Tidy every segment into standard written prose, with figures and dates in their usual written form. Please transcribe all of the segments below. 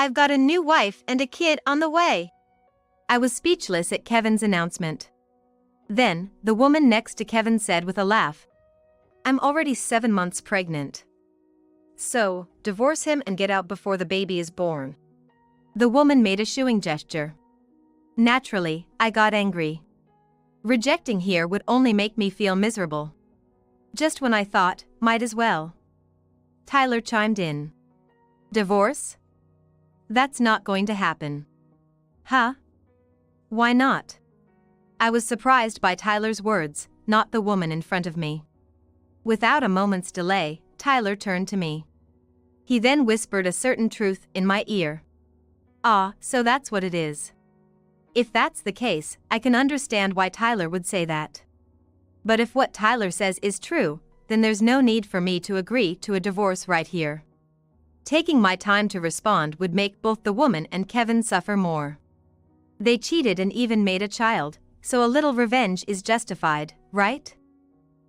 I've got a new wife and a kid on the way." I was speechless at Kevin's announcement. Then, the woman next to Kevin said with a laugh, "I'm already 7 months pregnant. So, divorce him and get out before the baby is born." The woman made a shooing gesture. Naturally, I got angry. Rejecting here would only make me feel miserable. Just when I thought, might as well. Tyler chimed in. "Divorce? That's not going to happen." "Huh? Why not?" I was surprised by Tyler's words, not the woman in front of me. Without a moment's delay, Tyler turned to me. He then whispered a certain truth in my ear. "Ah, so that's what it is." If that's the case, I can understand why Tyler would say that. But if what Tyler says is true, then there's no need for me to agree to a divorce right here. Taking my time to respond would make both the woman and Kevin suffer more. They cheated and even made a child, so a little revenge is justified, right?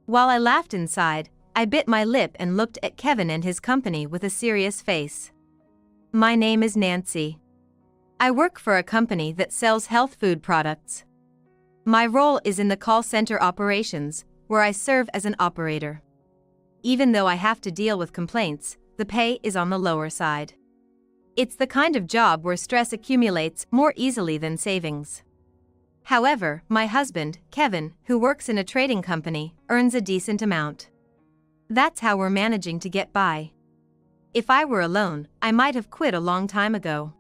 While I laughed inside, I bit my lip and looked at Kevin and his company with a serious face. "My name is Nancy. I work for a company that sells health food products. My role is in the call center operations, where I serve as an operator. Even though I have to deal with complaints, the pay is on the lower side. It's the kind of job where stress accumulates more easily than savings. However, my husband, Kevin, who works in a trading company, earns a decent amount. That's how we're managing to get by. If I were alone, I might have quit a long time ago.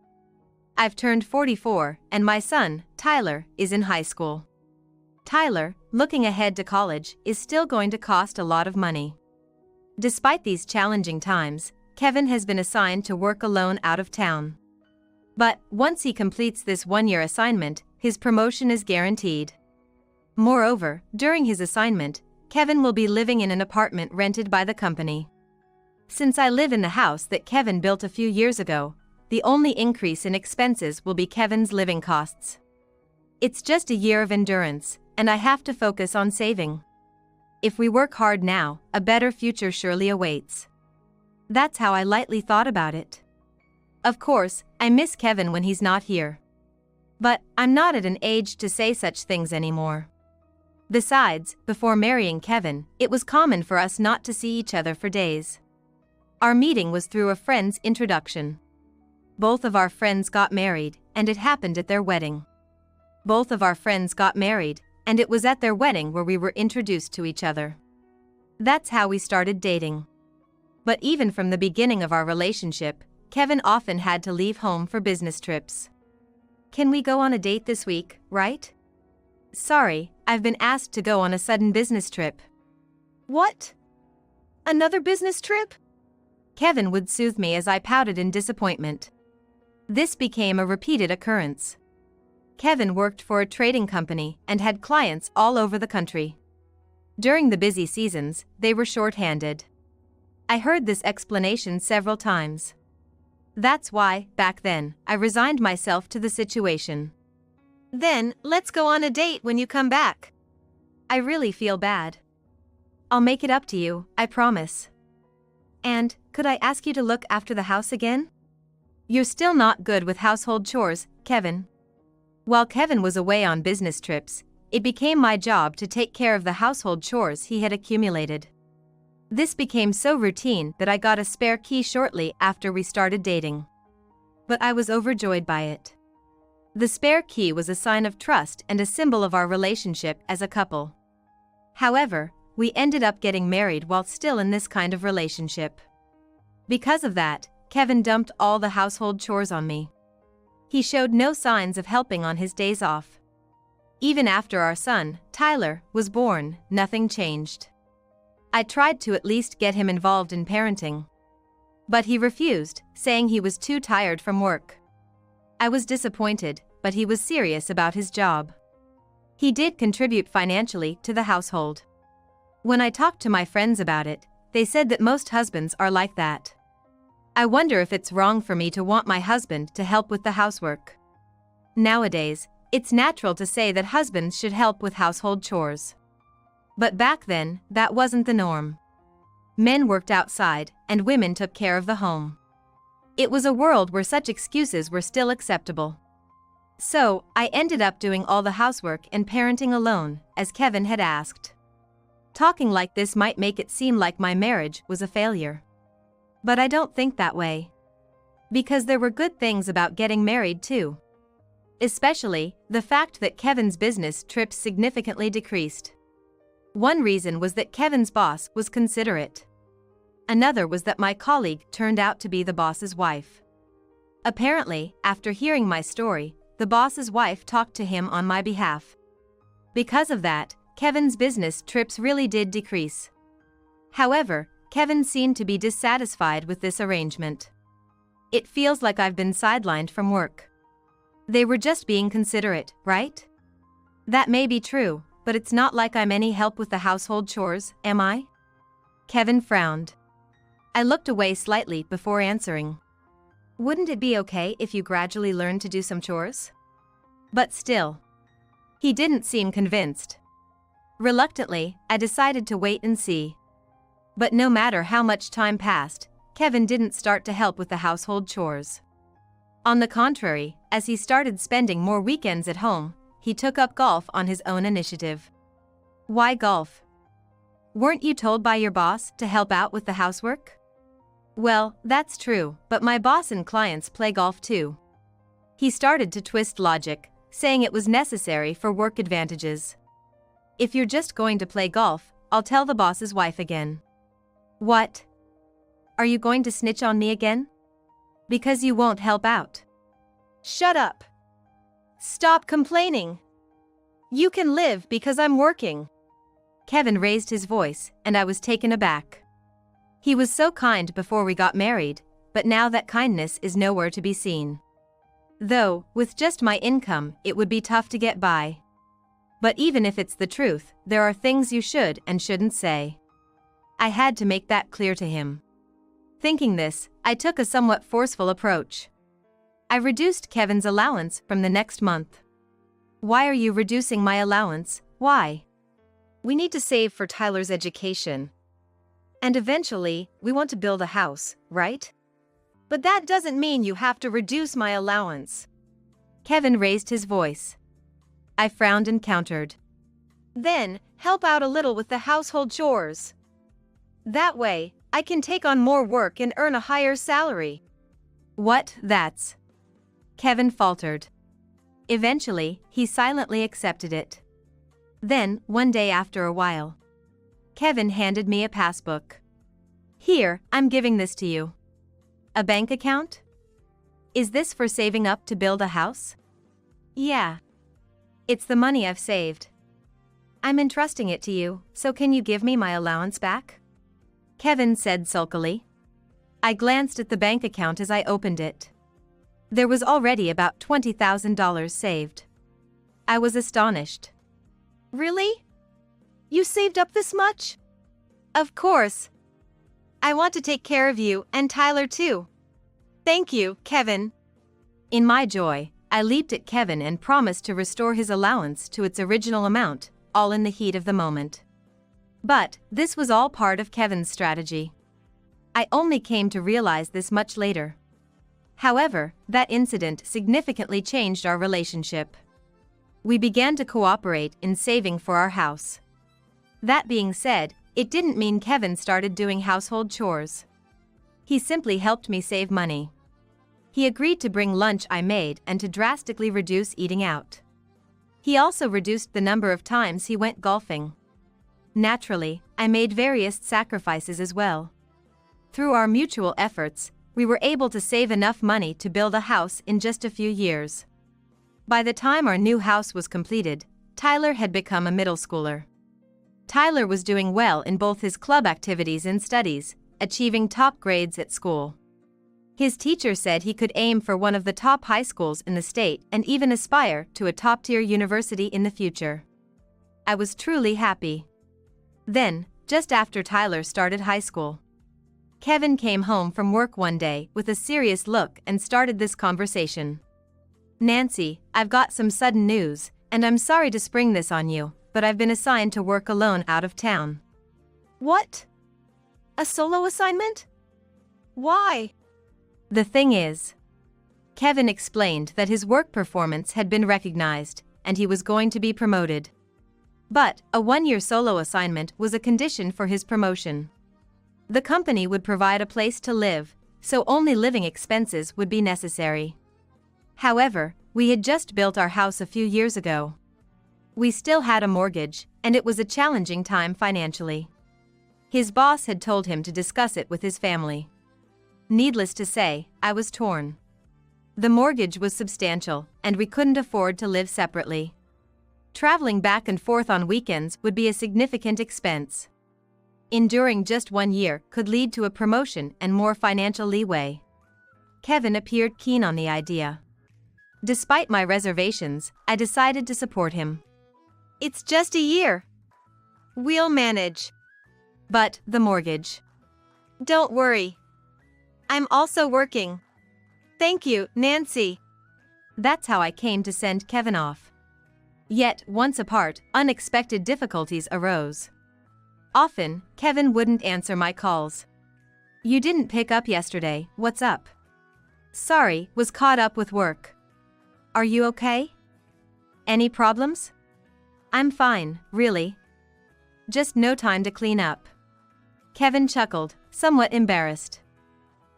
I've turned 44, and my son, Tyler, is in high school. Tyler, looking ahead to college, is still going to cost a lot of money. Despite these challenging times, Kevin has been assigned to work alone out of town. But, once he completes this 1-year assignment, his promotion is guaranteed. Moreover, during his assignment, Kevin will be living in an apartment rented by the company. Since I live in the house that Kevin built a few years ago, the only increase in expenses will be Kevin's living costs. It's just a year of endurance, and I have to focus on saving. If we work hard now, a better future surely awaits. That's how I lightly thought about it. Of course, I miss Kevin when he's not here. But I'm not at an age to say such things anymore. Besides, before marrying Kevin, it was common for us not to see each other for days. Our meeting was through a friend's introduction. Both of our friends got married, and it happened at their wedding. Both of our friends got married, and it was at their wedding where we were introduced to each other. That's how we started dating. But even from the beginning of our relationship, Kevin often had to leave home for business trips. "Can we go on a date this week, right?" "Sorry, I've been asked to go on a sudden business trip." "What? Another business trip?" Kevin would soothe me as I pouted in disappointment. This became a repeated occurrence. Kevin worked for a trading company and had clients all over the country. During the busy seasons, they were short-handed. I heard this explanation several times. That's why, back then, I resigned myself to the situation. "Then, let's go on a date when you come back." I really feel bad. "I'll make it up to you, I promise." "And, could I ask you to look after the house again?" "You're still not good with household chores, Kevin." While Kevin was away on business trips, it became my job to take care of the household chores he had accumulated. This became so routine that I got a spare key shortly after we started dating. But I was overjoyed by it. The spare key was a sign of trust and a symbol of our relationship as a couple. However, we ended up getting married while still in this kind of relationship. Because of that, Kevin dumped all the household chores on me. He showed no signs of helping on his days off. Even after our son, Tyler, was born, nothing changed. I tried to at least get him involved in parenting. But he refused, saying he was too tired from work. I was disappointed, but he was serious about his job. He did contribute financially to the household. When I talked to my friends about it, they said that most husbands are like that. I wonder if it's wrong for me to want my husband to help with the housework. Nowadays, it's natural to say that husbands should help with household chores. But back then, that wasn't the norm. Men worked outside, and women took care of the home. It was a world where such excuses were still acceptable. So, I ended up doing all the housework and parenting alone, as Kevin had asked. Talking like this might make it seem like my marriage was a failure. But I don't think that way. Because there were good things about getting married too. Especially, the fact that Kevin's business trips significantly decreased. One reason was that Kevin's boss was considerate. Another was that my colleague turned out to be the boss's wife. Apparently, after hearing my story, the boss's wife talked to him on my behalf. Because of that, Kevin's business trips really did decrease. However, Kevin seemed to be dissatisfied with this arrangement. It feels like I've been sidelined from work. They were just being considerate, right? That may be true, but it's not like I'm any help with the household chores, am I? Kevin frowned. I looked away slightly before answering. Wouldn't it be okay if you gradually learned to do some chores? But still. He didn't seem convinced. Reluctantly, I decided to wait and see. But no matter how much time passed, Kevin didn't start to help with the household chores. On the contrary, as he started spending more weekends at home, he took up golf on his own initiative. Why golf? Weren't you told by your boss to help out with the housework? Well, that's true, but my boss and clients play golf too. He started to twist logic, saying it was necessary for work advantages. If you're just going to play golf, I'll tell the boss's wife again. What? Are you going to snitch on me again? Because you won't help out. Shut up. Stop complaining. You can live because I'm working. Kevin raised his voice, and I was taken aback. He was so kind before we got married, but now that kindness is nowhere to be seen. Though, with just my income, it would be tough to get by. But even if it's the truth, there are things you should and shouldn't say. I had to make that clear to him. Thinking this, I took a somewhat forceful approach. I reduced Kevin's allowance from the next month. Why are you reducing my allowance? Why? We need to save for Tyler's education. And eventually, we want to build a house, right? But that doesn't mean you have to reduce my allowance. Kevin raised his voice. I frowned and countered. Then, help out a little with the household chores. That way, I can take on more work and earn a higher salary. What, that's? Kevin faltered. Eventually, he silently accepted it. Then, one day after a while, Kevin handed me a passbook. Here, I'm giving this to you. A bank account? Is this for saving up to build a house? Yeah. It's the money I've saved. I'm entrusting it to you, so can you give me my allowance back? Kevin said sulkily. I glanced at the bank account as I opened it. There was already about $20,000 saved. I was astonished. Really? You saved up this much? Of course. I want to take care of you and Tyler too. Thank you, Kevin. In my joy, I leaped at Kevin and promised to restore his allowance to its original amount, all in the heat of the moment. But this was all part of Kevin's strategy. I only came to realize this much later. However, that incident significantly changed our relationship. We began to cooperate in saving for our house. That being said, it didn't mean Kevin started doing household chores. He simply helped me save money. He agreed to bring lunch I made and to drastically reduce eating out. He also reduced the number of times he went golfing. Naturally, I made various sacrifices as well. Through our mutual efforts, we were able to save enough money to build a house in just a few years. By the time our new house was completed, Tyler had become a middle schooler. Tyler was doing well in both his club activities and studies, achieving top grades at school. His teacher said he could aim for one of the top high schools in the state and even aspire to a top-tier university in the future. I was truly happy. Then, just after Tyler started high school, Kevin came home from work one day with a serious look and started this conversation. Nancy, I've got some sudden news, and I'm sorry to spring this on you, but I've been assigned to work alone out of town. What? A solo assignment? Why? The thing is, Kevin explained that his work performance had been recognized, and he was going to be promoted. But a one-year solo assignment was a condition for his promotion. The company would provide a place to live, so only living expenses would be necessary. However, we had just built our house a few years ago. We still had a mortgage, and it was a challenging time financially. His boss had told him to discuss it with his family. Needless to say, I was torn. The mortgage was substantial, and we couldn't afford to live separately. Traveling back and forth on weekends would be a significant expense. Enduring just 1 year could lead to a promotion and more financial leeway. Kevin appeared keen on the idea. Despite my reservations, I decided to support him. It's just a year. We'll manage. But the mortgage. Don't worry. I'm also working. Thank you, Nancy. That's how I came to send Kevin off. Yet, once apart, unexpected difficulties arose. Often, Kevin wouldn't answer my calls. You didn't pick up yesterday, what's up? Sorry, was caught up with work. Are you okay? Any problems? I'm fine, really. Just no time to clean up. Kevin chuckled, somewhat embarrassed.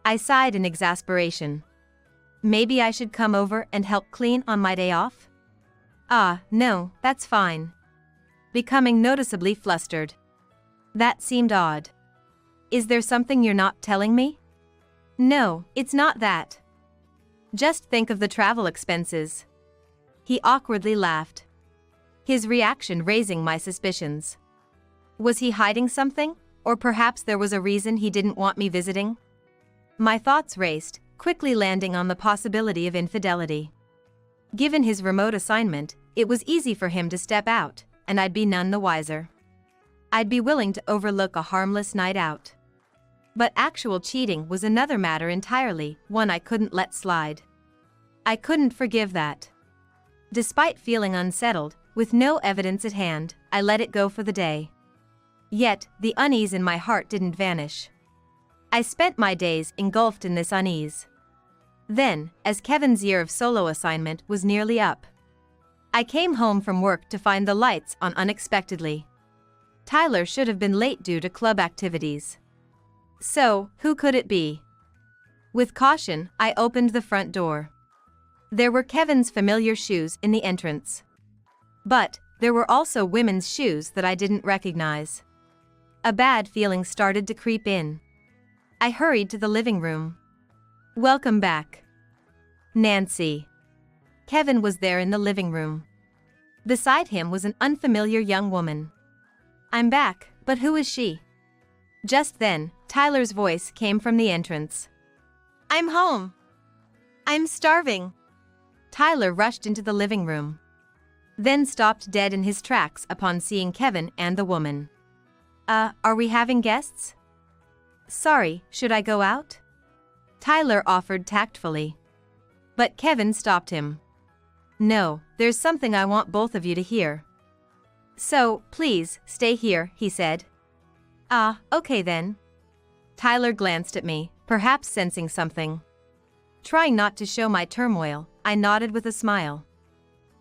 I sighed in exasperation. Maybe I should come over and help clean on my day off? Ah, no, that's fine. Becoming noticeably flustered. That seemed odd. Is there something you're not telling me? No, it's not that. Just think of the travel expenses. He awkwardly laughed. His reaction raising my suspicions. Was he hiding something, or perhaps there was a reason he didn't want me visiting? My thoughts raced, quickly landing on the possibility of infidelity. Given his remote assignment, it was easy for him to step out, and I'd be none the wiser. I'd be willing to overlook a harmless night out. But actual cheating was another matter entirely, one I couldn't let slide. I couldn't forgive that. Despite feeling unsettled, with no evidence at hand, I let it go for the day. Yet, the unease in my heart didn't vanish. I spent my days engulfed in this unease. Then, as Kevin's year of solo assignment was nearly up, I came home from work to find the lights on unexpectedly. Tyler should have been late due to club activities. So, who could it be? With caution, I opened the front door. There were Kevin's familiar shoes in the entrance. But, there were also women's shoes that I didn't recognize. A bad feeling started to creep in. I hurried to the living room. Welcome back. Nancy. Kevin was there in the living room. Beside him was an unfamiliar young woman. I'm back, but who is she? Just then, Tyler's voice came from the entrance. I'm home. I'm starving. Tyler rushed into the living room. Then stopped dead in his tracks upon seeing Kevin and the woman. Are we having guests? Sorry, should I go out? Tyler offered tactfully. But Kevin stopped him. No, there's something I want both of you to hear. So, please, stay here, he said. Okay then. Tyler glanced at me, perhaps sensing something. Trying not to show my turmoil, I nodded with a smile.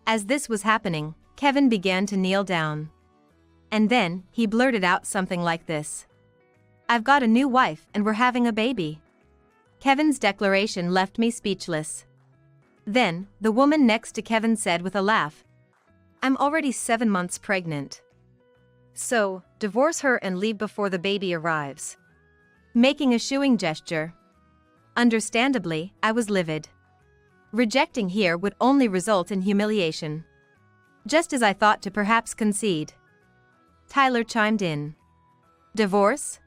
As this was happening, Kevin began to kneel down. And then, he blurted out something like this. I've got a new wife and we're having a baby. Kevin's declaration left me speechless. Then, the woman next to Kevin said with a laugh, I'm already 7 months pregnant. So, divorce her and leave before the baby arrives. Making a shooing gesture. Understandably, I was livid. Rejecting here would only result in humiliation. Just as I thought to perhaps concede. Tyler chimed in. Divorce?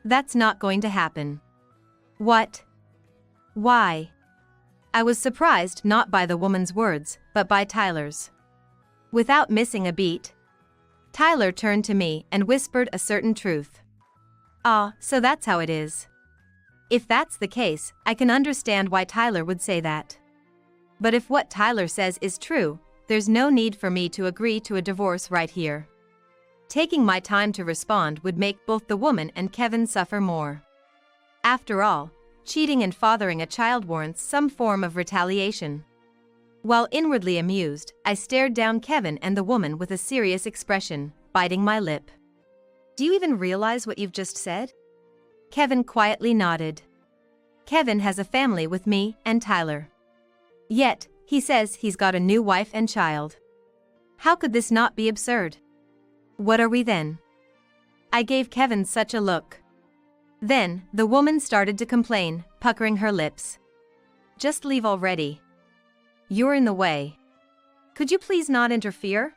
That's not going to happen. What? Why? I was surprised not by the woman's words, but by Tyler's. Without missing a beat, Tyler turned to me and whispered a certain truth. So that's how it is. If that's the case, I can understand why Tyler would say that. But if what Tyler says is true, there's no need for me to agree to a divorce right here. Taking my time to respond would make both the woman and Kevin suffer more. After all, cheating and fathering a child warrants some form of retaliation. While inwardly amused, I stared down Kevin and the woman with a serious expression, biting my lip. Do you even realize what you've just said? Kevin quietly nodded. Kevin has a family with me and Tyler. Yet, he says he's got a new wife and child. How could this not be absurd? What are we then? I gave Kevin such a look. Then, the woman started to complain, puckering her lips. Just leave already. You're in the way. Could you please not interfere?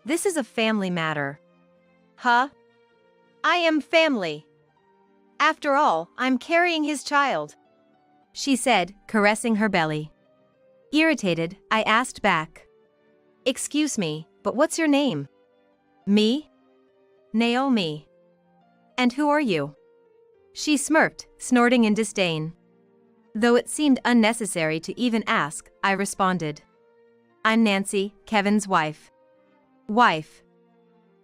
This is a family matter. Huh? I am family. After all, I'm carrying his child, she said, caressing her belly. Irritated, I asked back. Excuse me, but what's your name? Me? Naomi. And who are you? She smirked, snorting in disdain. Though it seemed unnecessary to even ask, I responded. I'm Nancy, Kevin's wife. Wife.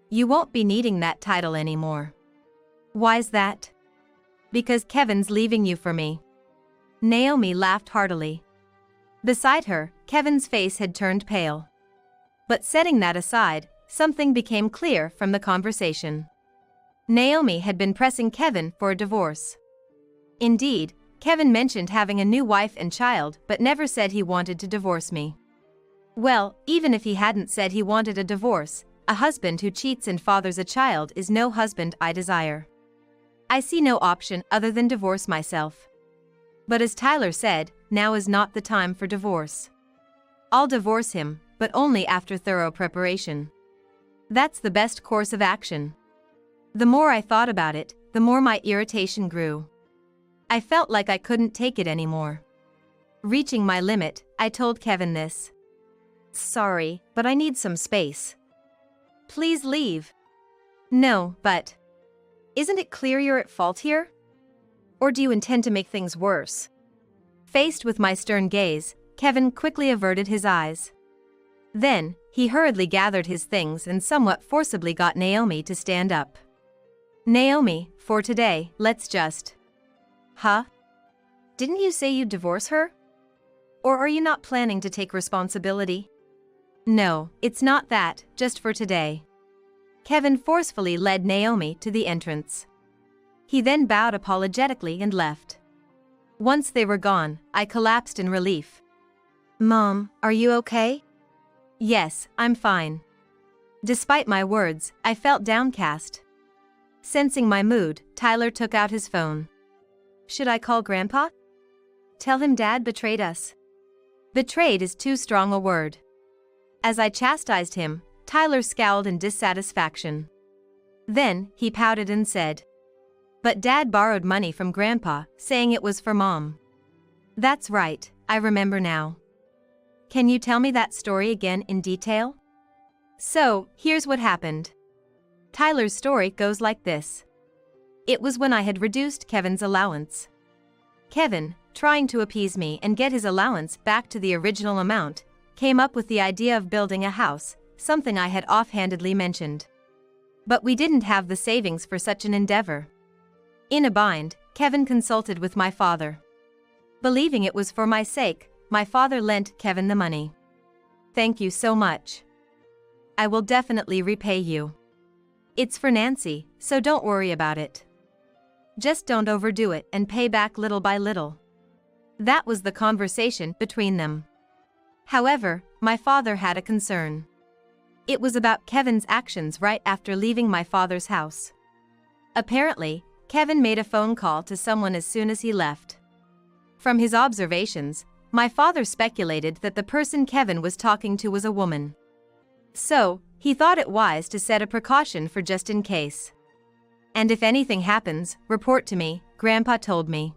You won't be needing that title anymore. Why's that? Because Kevin's leaving you for me. Naomi laughed heartily. Beside her, Kevin's face had turned pale. But setting that aside, something became clear from the conversation. Naomi had been pressing Kevin for a divorce. Indeed, Kevin mentioned having a new wife and child but never said he wanted to divorce me. Well, even if he hadn't said he wanted a divorce, a husband who cheats and fathers a child is no husband I desire. I see no option other than divorce myself. But as Tyler said, now is not the time for divorce. I'll divorce him, but only after thorough preparation. That's the best course of action. The more I thought about it, the more my irritation grew. I felt like I couldn't take it anymore. Reaching my limit, I told Kevin this. Sorry, but I need some space. Please leave. No, but... Isn't it clear you're at fault here? Or do you intend to make things worse? Faced with my stern gaze, Kevin quickly averted his eyes. Then, he hurriedly gathered his things and somewhat forcibly got Naomi to stand up. Naomi, for today, let's just... Huh? Didn't you say you'd divorce her? Or are you not planning to take responsibility? No, it's not that, just for today. Kevin forcefully led Naomi to the entrance. He then bowed apologetically and left. Once they were gone, I collapsed in relief. Mom, are you okay? Yes, I'm fine. Despite my words, I felt downcast. Sensing my mood, Tyler took out his phone. Should I call Grandpa? Tell him Dad betrayed us. Betrayed is too strong a word. As I chastised him, Tyler scowled in dissatisfaction. Then, he pouted and said, But Dad borrowed money from Grandpa, saying it was for Mom. That's right, I remember now. Can you tell me that story again in detail? So, here's what happened. Tyler's story goes like this. It was when I had reduced Kevin's allowance. Kevin, trying to appease me and get his allowance back to the original amount, came up with the idea of building a house, something I had offhandedly mentioned. But we didn't have the savings for such an endeavor. In a bind, Kevin consulted with my father. Believing it was for my sake, my father lent Kevin the money. Thank you so much. I will definitely repay you. It's for Nancy, so don't worry about it. Just don't overdo it and pay back little by little. That was the conversation between them. However, my father had a concern. It was about Kevin's actions right after leaving my father's house. Apparently, Kevin made a phone call to someone as soon as he left. From his observations, my father speculated that the person Kevin was talking to was a woman. So, he thought it wise to set a precaution for just in case. And if anything happens, report to me, Grandpa told me.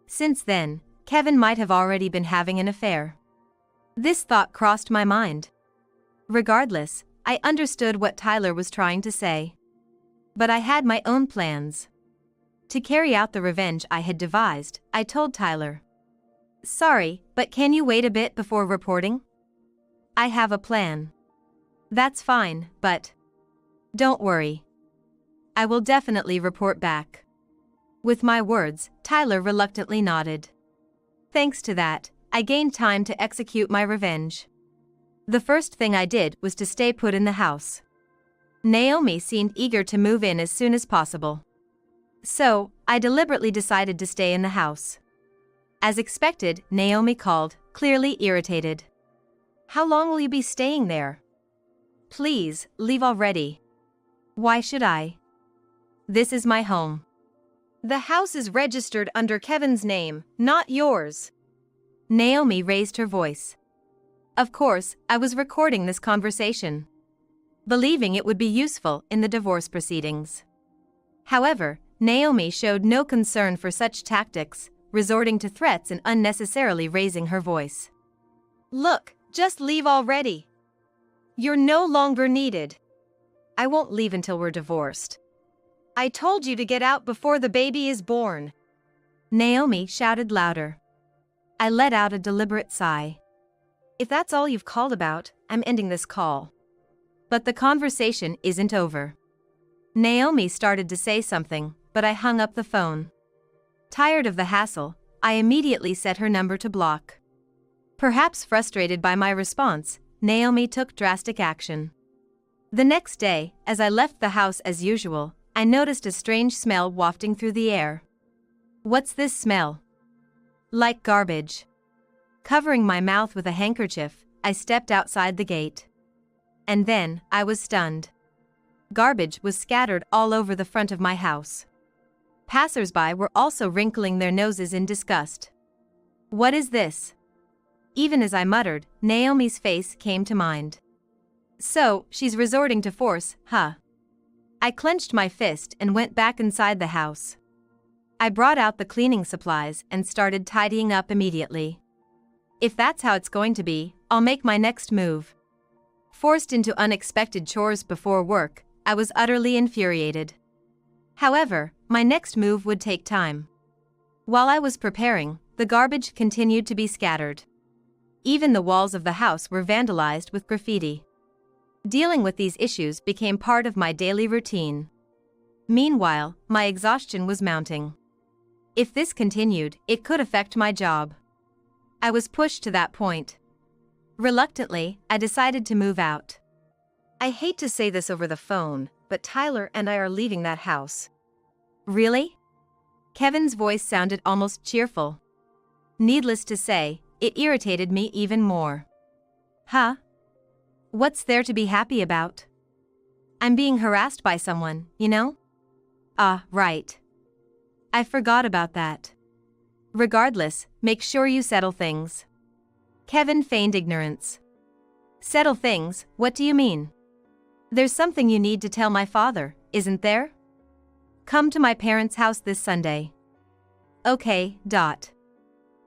Since then, Kevin might have already been having an affair. This thought crossed my mind. Regardless, I understood what Tyler was trying to say. But I had my own plans. To carry out the revenge I had devised, I told Tyler. Sorry, but can you wait a bit before reporting? I have a plan. That's fine, but... Don't worry. I will definitely report back. With my words, Tyler reluctantly nodded. Thanks to that, I gained time to execute my revenge. The first thing I did was to stay put in the house. Naomi seemed eager to move in as soon as possible. So, I deliberately decided to stay in the house. As expected, Naomi called, clearly irritated. How long will you be staying there? Please, leave already. Why should I? This is my home. The house is registered under Kevin's name, not yours. Naomi raised her voice. Of course, I was recording this conversation, believing it would be useful in the divorce proceedings. However, Naomi showed no concern for such tactics, resorting to threats and unnecessarily raising her voice. Look, just leave already. You're no longer needed. I won't leave until we're divorced. I told you to get out before the baby is born. Naomi shouted louder. I let out a deliberate sigh. If that's all you've called about, I'm ending this call. But the conversation isn't over. Naomi started to say something, but I hung up the phone. Tired of the hassle, I immediately set her number to block. Perhaps frustrated by my response, Naomi took drastic action. The next day, as I left the house as usual, I noticed a strange smell wafting through the air. What's this smell? Like garbage. Covering my mouth with a handkerchief, I stepped outside the gate. And then, I was stunned. Garbage was scattered all over the front of my house. Passers-by were also wrinkling their noses in disgust. What is this? Even as I muttered, Naomi's face came to mind. So, she's resorting to force, huh? I clenched my fist and went back inside the house. I brought out the cleaning supplies and started tidying up immediately. If that's how it's going to be, I'll make my next move. Forced into unexpected chores before work, I was utterly infuriated. However, my next move would take time. While I was preparing, the garbage continued to be scattered. Even the walls of the house were vandalized with graffiti. Dealing with these issues became part of my daily routine. Meanwhile, my exhaustion was mounting. If this continued, it could affect my job. I was pushed to that point. Reluctantly, I decided to move out. I hate to say this over the phone, but Tyler and I are leaving that house. Really? Kevin's voice sounded almost cheerful. Needless to say, it irritated me even more. Huh? What's there to be happy about? I'm being harassed by someone, you know? Ah, right. I forgot about that. Regardless, make sure you settle things. Kevin feigned ignorance. Settle things, what do you mean? There's something you need to tell my father, isn't there? Come to my parents' house this Sunday. Okay.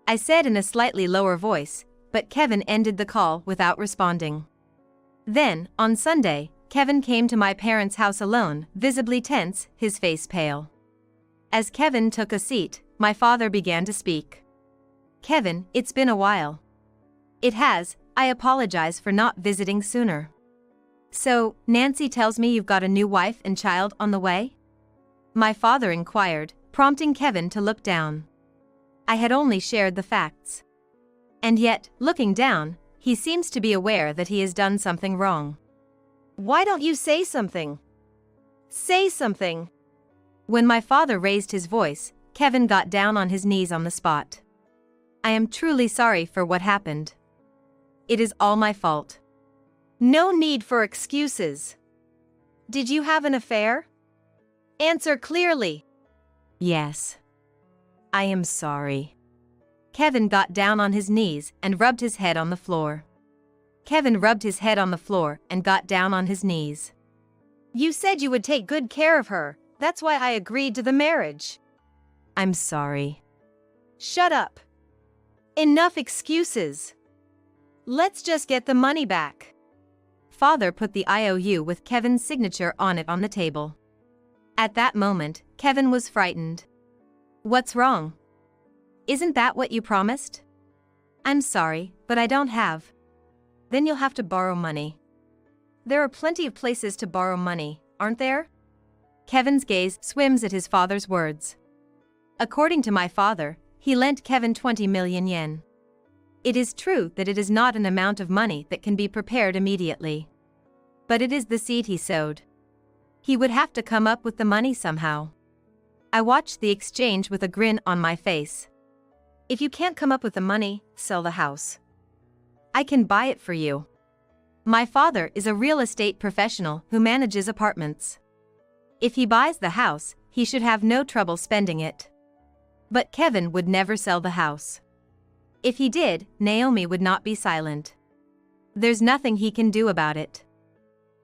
I said in a slightly lower voice, but Kevin ended the call without responding. Then, on Sunday, Kevin came to my parents' house alone, visibly tense, his face pale. As Kevin took a seat, my father began to speak. Kevin, it's been a while. It has. I apologize for not visiting sooner. So, Nancy tells me you've got a new wife and child on the way? My father inquired, prompting Kevin to look down. I had only shared the facts. And yet, looking down, he seems to be aware that he has done something wrong. Why don't you say something? Say something. When my father raised his voice, Kevin got down on his knees on the spot. I am truly sorry for what happened. It is all my fault. No need for excuses. Did you have an affair? Answer clearly. Yes. I am sorry. Kevin got down on his knees and rubbed his head on the floor. Kevin rubbed his head on the floor and got down on his knees. You said you would take good care of her, that's why I agreed to the marriage. I'm sorry. Shut up. Enough excuses. Let's just get the money back. Father put the IOU with Kevin's signature on it on the table. At that moment, Kevin was frightened. What's wrong? Isn't that what you promised? I'm sorry, but I don't have. Then you'll have to borrow money. There are plenty of places to borrow money, aren't there? Kevin's gaze swims at his father's words. According to my father, he lent Kevin 20 million yen. It is true that it is not an amount of money that can be prepared immediately. But it is the seed he sowed. He would have to come up with the money somehow. I watched the exchange with a grin on my face. If you can't come up with the money, sell the house. I can buy it for you. My father is a real estate professional who manages apartments. If he buys the house, he should have no trouble spending it. But Kevin would never sell the house. If he did, Naomi would not be silent. There's nothing he can do about it.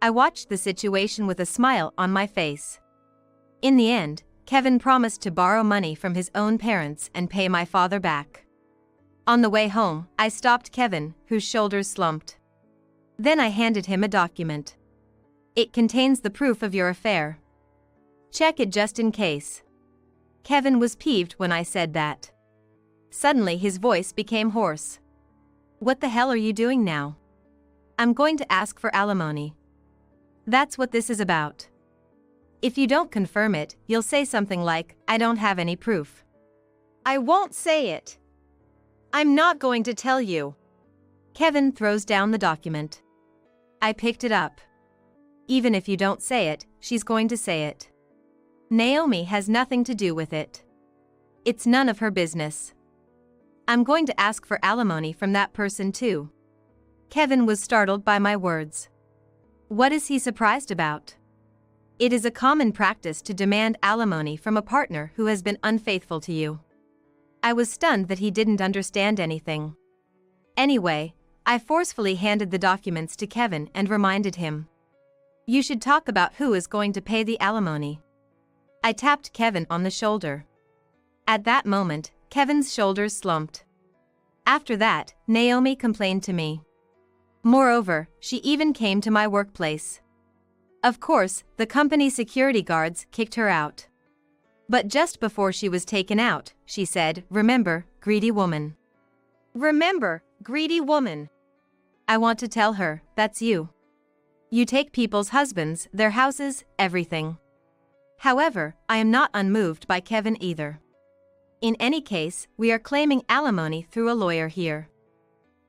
I watched the situation with a smile on my face. In the end, Kevin promised to borrow money from his own parents and pay my father back. On the way home, I stopped Kevin, whose shoulders slumped. Then I handed him a document. It contains the proof of your affair. Check it just in case. Kevin was peeved when I said that. Suddenly his voice became hoarse. What the hell are you doing now? I'm going to ask for alimony. That's what this is about. If you don't confirm it, you'll say something like, I don't have any proof. I won't say it. I'm not going to tell you. Kevin throws down the document. I picked it up. Even if you don't say it, she's going to say it. Naomi has nothing to do with it. It's none of her business. I'm going to ask for alimony from that person too. Kevin was startled by my words. What is he surprised about? It is a common practice to demand alimony from a partner who has been unfaithful to you. I was stunned that he didn't understand anything. Anyway, I forcefully handed the documents to Kevin and reminded him. You should talk about who is going to pay the alimony. I tapped Kevin on the shoulder. At that moment, Kevin's shoulders slumped. After that, Naomi complained to me. Moreover, she even came to my workplace. Of course, the company security guards kicked her out. But just before she was taken out, she said, "Remember, greedy woman. Remember, greedy woman." I want to tell her, that's you. You take people's husbands, their houses, everything. However, I am not unmoved by Kevin either. In any case, we are claiming alimony through a lawyer here.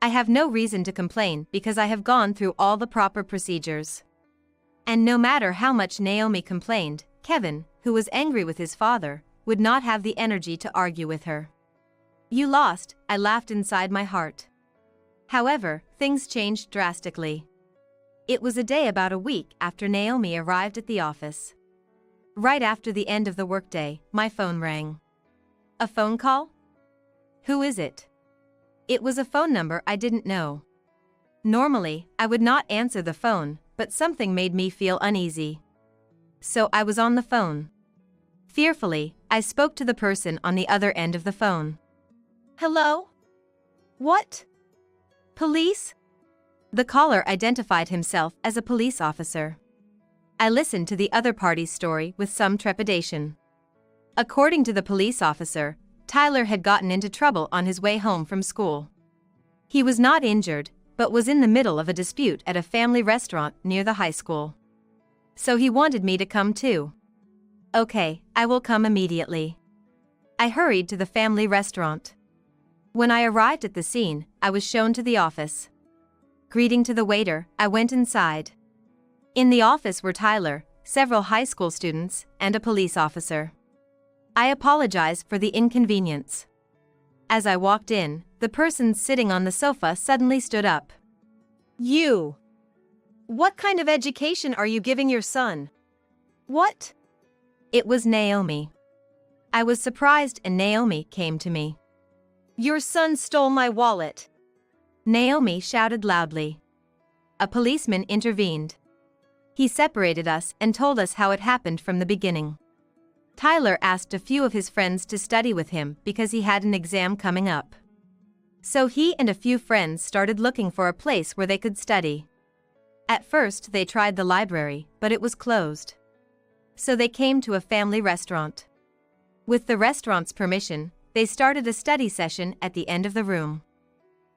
I have no reason to complain because I have gone through all the proper procedures. And no matter how much Naomi complained, Kevin, who was angry with his father, would not have the energy to argue with her. You lost, I laughed inside my heart. However, things changed drastically. It was a day about a week after Naomi arrived at the office. Right after the end of the workday, my phone rang. A phone call? Who is it? It was a phone number I didn't know. Normally, I would not answer the phone, but something made me feel uneasy. So I was on the phone. Fearfully, I spoke to the person on the other end of the phone. Hello? What? Police? The caller identified himself as a police officer. I listened to the other party's story with some trepidation. According to the police officer, Tyler had gotten into trouble on his way home from school. He was not injured, but was in the middle of a dispute at a family restaurant near the high school. So he wanted me to come too. Okay, I will come immediately. I hurried to the family restaurant. When I arrived at the scene, I was shown to the office. Greeting to the waiter, I went inside. In the office were Tyler, several high school students, and a police officer. I apologized for the inconvenience. As I walked in, the person sitting on the sofa suddenly stood up. You! What kind of education are you giving your son? What? It was Naomi. I was surprised and Naomi came to me. Your son stole my wallet! Naomi shouted loudly. A policeman intervened. He separated us and told us how it happened from the beginning. Tyler asked a few of his friends to study with him because he had an exam coming up. So he and a few friends started looking for a place where they could study. At first they tried the library, but it was closed. So they came to a family restaurant. With the restaurant's permission, they started a study session at the end of the room.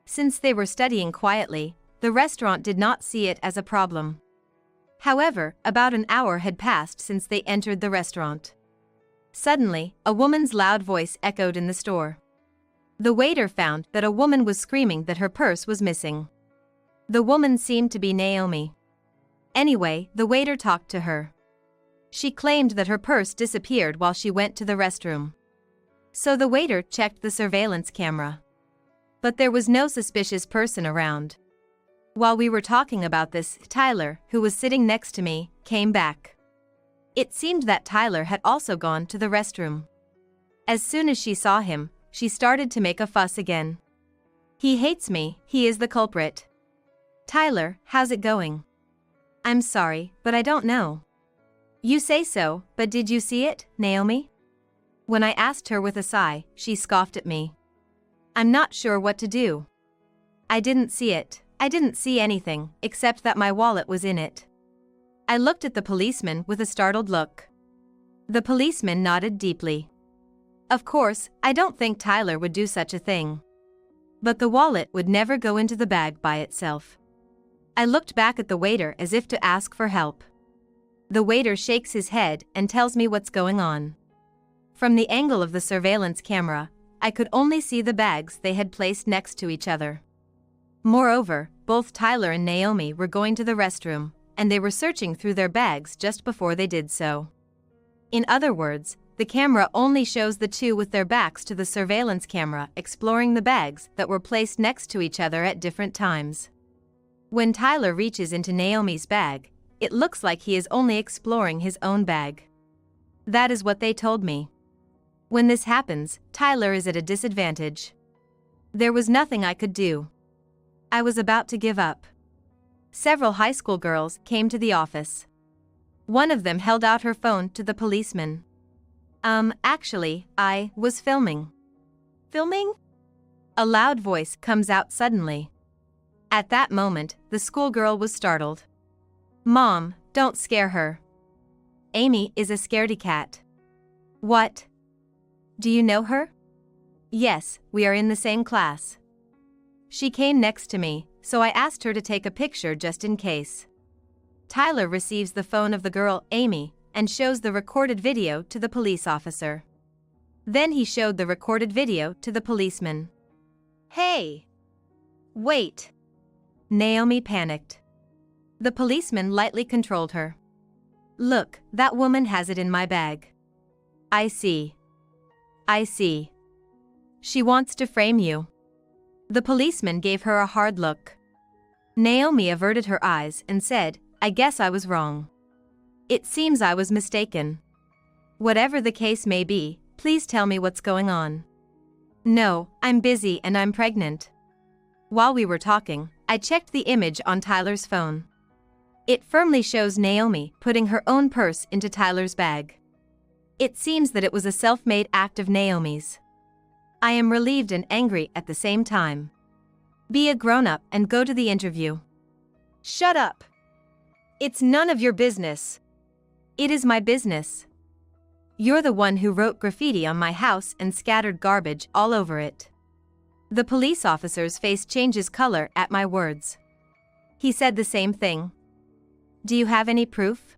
Since they were studying quietly, the restaurant did not see it as a problem. However, about an hour had passed since they entered the restaurant. Suddenly, a woman's loud voice echoed in the store. The waiter found that a woman was screaming that her purse was missing. The woman seemed to be Naomi. Anyway, the waiter talked to her. She claimed that her purse disappeared while she went to the restroom. So the waiter checked the surveillance camera. But there was no suspicious person around. While we were talking about this, Tyler, who was sitting next to me, came back. It seemed that Tyler had also gone to the restroom. As soon as she saw him, she started to make a fuss again. He hates me, he is the culprit. Tyler, how's it going? I'm sorry, but I don't know. You say so, but did you see it, Naomi? When I asked her with a sigh, she scoffed at me. I'm not sure what to do. I didn't see it. I didn't see anything, except that my wallet was in it. I looked at the policeman with a startled look. The policeman nodded deeply. Of course, I don't think Tyler would do such a thing. But the wallet would never go into the bag by itself. I looked back at the waiter as if to ask for help. The waiter shakes his head and tells me what's going on. From the angle of the surveillance camera, I could only see the bags they had placed next to each other. Moreover, both Tyler and Naomi were going to the restroom, and they were searching through their bags just before they did so. In other words, the camera only shows the two with their backs to the surveillance camera exploring the bags that were placed next to each other at different times. When Tyler reaches into Naomi's bag, it looks like he is only exploring his own bag. That is what they told me. When this happens, Tyler is at a disadvantage. There was nothing I could do. I was about to give up. Several high school girls came to the office. One of them held out her phone to the policeman. Actually, I was filming. Filming? A loud voice comes out suddenly. At that moment, the schoolgirl was startled. Mom, don't scare her. Amy is a scaredy cat. What? Do you know her? Yes, we are in the same class. She came next to me, so I asked her to take a picture just in case. Tyler receives the phone of the girl, Amy, and shows the recorded video to the police officer. Then he showed the recorded video to the policeman. Hey! Wait! Naomi panicked. The policeman lightly controlled her. Look, that woman has it in my bag. I see. I see. She wants to frame you. The policeman gave her a hard look. Naomi averted her eyes and said, I guess I was wrong. It seems I was mistaken. Whatever the case may be, please tell me what's going on. No, I'm busy and I'm pregnant. While we were talking, I checked the image on Tyler's phone. It firmly shows Naomi putting her own purse into Tyler's bag. It seems that it was a self-made act of Naomi's. I am relieved and angry at the same time. Be a grown-up and go to the interview. Shut up. It's none of your business. It is my business. You're the one who wrote graffiti on my house and scattered garbage all over it. The police officer's face changes color at my words. He said the same thing. Do you have any proof?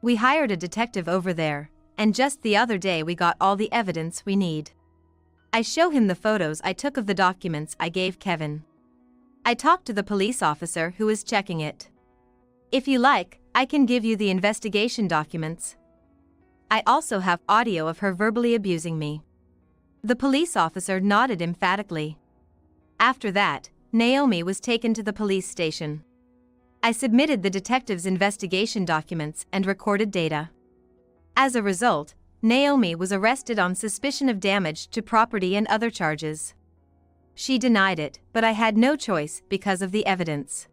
We hired a detective over there, and just the other day we got all the evidence we need. I show him the photos I took of the documents I gave Kevin. I talked to the police officer who is checking it. If you like, I can give you the investigation documents. I also have audio of her verbally abusing me. The police officer nodded emphatically. After that, Naomi was taken to the police station. I submitted the detective's investigation documents and recorded data. As a result, Naomi was arrested on suspicion of damage to property and other charges. She denied it, but I had no choice because of the evidence.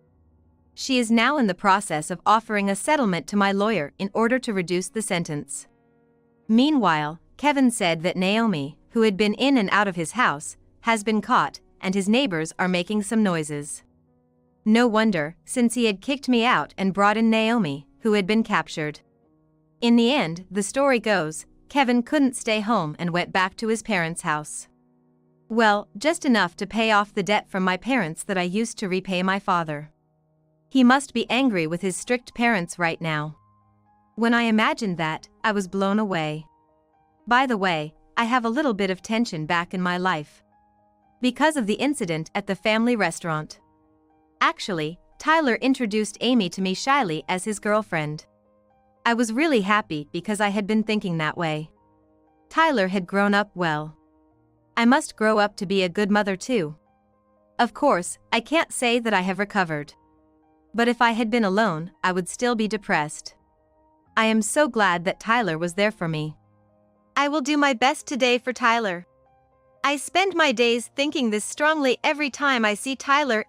She is now in the process of offering a settlement to my lawyer in order to reduce the sentence. Meanwhile, Kevin said that Naomi, who had been in and out of his house, has been caught, and his neighbors are making some noises. No wonder, since he had kicked me out and brought in Naomi, who had been captured. In the end, the story goes, Kevin couldn't stay home and went back to his parents' house. Well, just enough to pay off the debt from my parents that I used to repay my father. He must be angry with his strict parents right now. When I imagined that, I was blown away. By the way, I have a little bit of tension back in my life. Because of the incident at the family restaurant. Actually, Tyler introduced Amy to me shyly as his girlfriend. I was really happy because I had been thinking that way. Tyler had grown up well. I must grow up to be a good mother too. Of course, I can't say that I have recovered. But if I had been alone, I would still be depressed. I am so glad that Tyler was there for me. I will do my best today for Tyler. I spend my days thinking this strongly every time I see Tyler